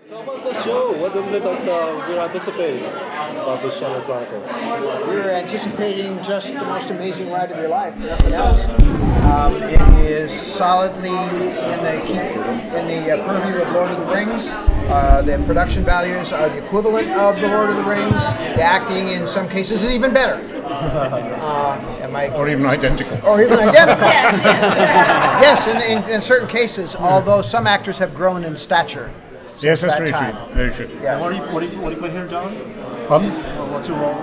So about the show, what is it that we're anticipating about the Shannara Chronicles? We're anticipating just the most amazing ride of your life, nothing else. It is solidly in the purview of Lord of the Rings. The production values are the equivalent of the Lord of the Rings. The acting, in some cases, is even better. Or even identical. Or even identical. Yes, in certain cases, although some actors have grown in stature. Yes, that's very time. true. Very true. Yeah. What do you play here, John? What's your role?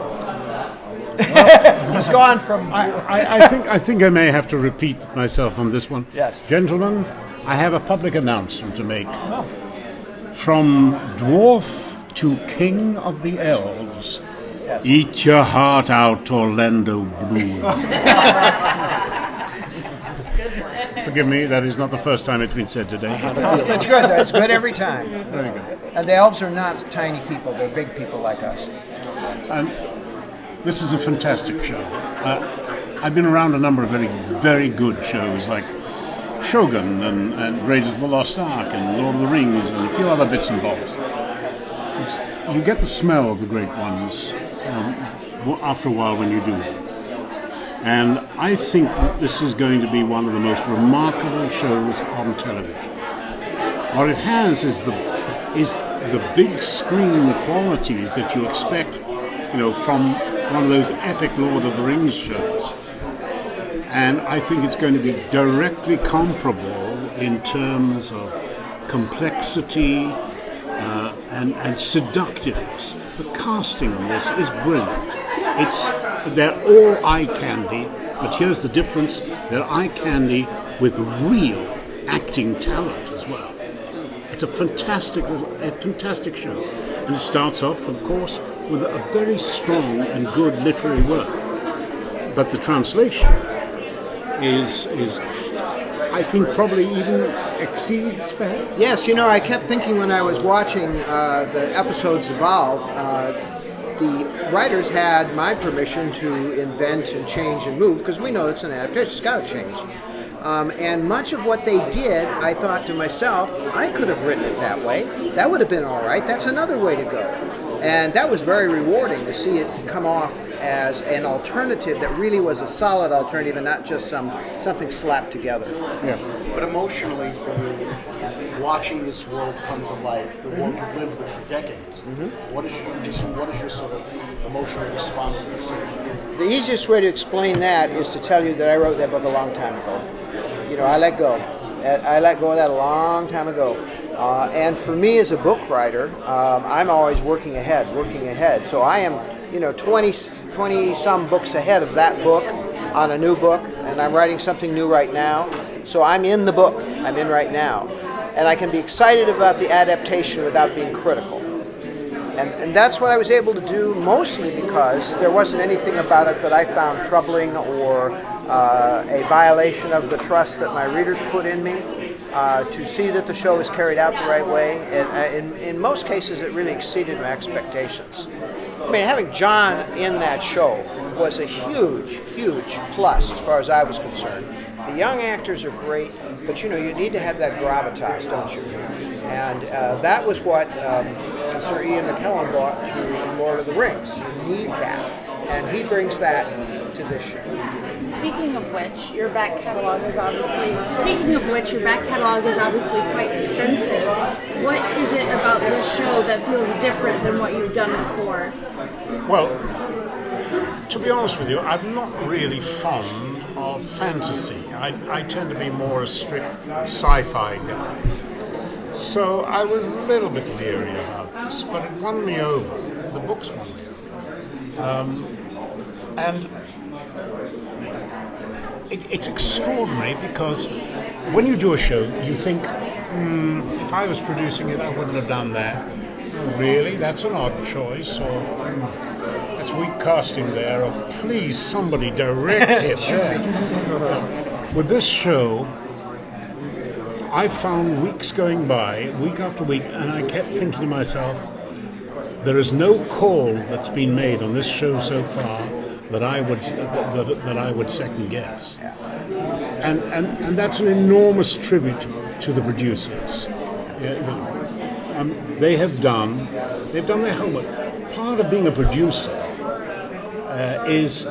He's gone from. I think I may have to repeat myself on this one. Yes. Gentlemen, I have a public announcement to make. From dwarf to king of the elves, Yes. eat your heart out, Orlando Bloom. Forgive me, that is not the first time it's been said today. It's good. It's good every time. Very good. And the elves are not tiny people; they're big people like us. And this is a fantastic show. I've been around a number of very, very good shows like Shogun and Raiders of the Lost Ark and Lord of the Rings and a few other bits and bobs. You get the smell of the great ones after a while when you do. And I think that this is going to be one of the most remarkable shows on television. What it has is the big screen qualities that you expect, from one of those epic Lord of the Rings shows. And I think it's going to be directly comparable in terms of complexity and seductiveness. The casting on this is brilliant. They're all eye candy, but here's the difference: they're eye candy with real acting talent as well. It's a fantastic show, and it starts off, of course, with a very strong and good literary work. But the translation is I think probably even exceeds that. Yes, I kept thinking when I was watching the episodes evolve, the writers had my permission to invent and change and move, because we know it's an adaptation, it's got to change. And much of what they did, I thought to myself, I could have written it that way. That would have been all right. That's another way to go. And that was very rewarding to see it come off as an alternative that really was a solid alternative and not just something slapped together. Yeah. But emotionally, for you, watching this world come to life, the world you've lived with for decades, what is your sort of emotional response to this? The easiest way to explain that is to tell you that I wrote that book a long time ago. I let go. I let go of that a long time ago. And for me as a book writer, I'm always working ahead. So I am, 20 some books ahead of that book on a new book, and I'm writing something new right now. So I'm in the book. I'm in right now. And I can be excited about the adaptation without being critical. And that's what I was able to do, mostly because there wasn't anything about it that I found troubling or a violation of the trust that my readers put in me. To see that the show is carried out the right way, and in most cases it really exceeded my expectations. I mean, having John in that show was a huge plus as far as I was concerned. The young actors are great, but you need to have that gravitas, don't you? And that was what Sir Ian McKellen brought to Lord of the Rings. You need that, and he brings that to this show. Speaking of which, your back catalog is obviously quite extensive. What is it about this show that feels different than what you've done before? Well, to be honest with you, I'm not really fond of fantasy. I tend to be more a strict sci-fi guy. So I was a little bit leery about this, but it won me over. The books won me over. And it's extraordinary because when you do a show, you think, if I was producing it, I wouldn't have done that. Really? That's an odd choice. Or that's weak casting there. Or please, somebody direct it there. With this show, I found weeks going by, week after week, and I kept thinking to myself, there is no call that's been made on this show so far that I would second guess, and that's an enormous tribute to the producers. they've done their homework. Part of being a producer is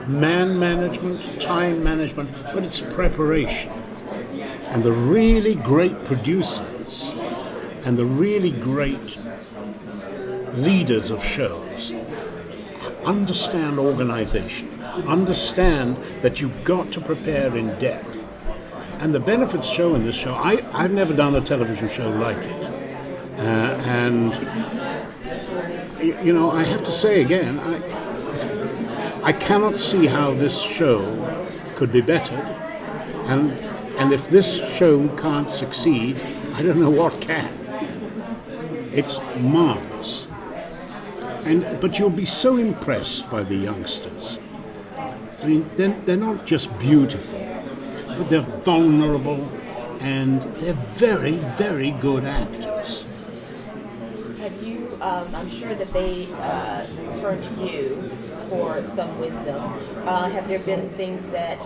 man management, time management, but it's preparation. And the really great producers and the really great leaders of shows understand organization, understand that you've got to prepare in depth. And the benefits show in this show, I've never done a television show like it. And, you know, I have to say again, I cannot see how this show could be bettered. And if this show can't succeed, I don't know what can. It's marvelous. But you'll be so impressed by the youngsters. I mean, they're not just beautiful, but they're vulnerable, and they're very, very good actors. Have you, I'm sure that they turn to you for some wisdom. Have there been things that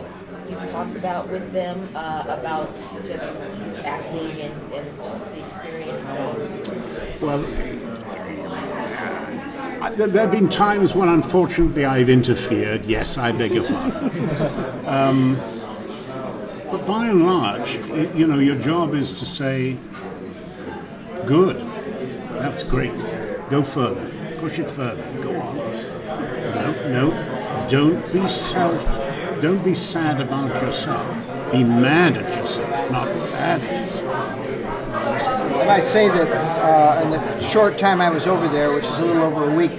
you've talked about with them about just acting and just the experience? Well, there have been times when unfortunately I've interfered. Yes, I beg your pardon. But by and large, you know, your job is to say, good, that's great, go further, push it further, go on. No, don't be sad about yourself. Be mad at yourself, not sad at yourself. I say that in the short time I was over there, which is a little over a week,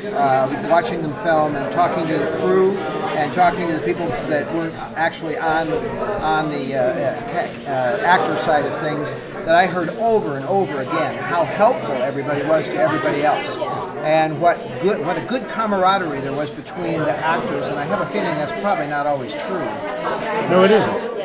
watching them film and talking to the crew and talking to the people that weren't actually on the actor side of things, that I heard over and over again how helpful everybody was to everybody else, and what a good camaraderie there was between the actors. And I have a feeling that's probably not always true. No, it isn't.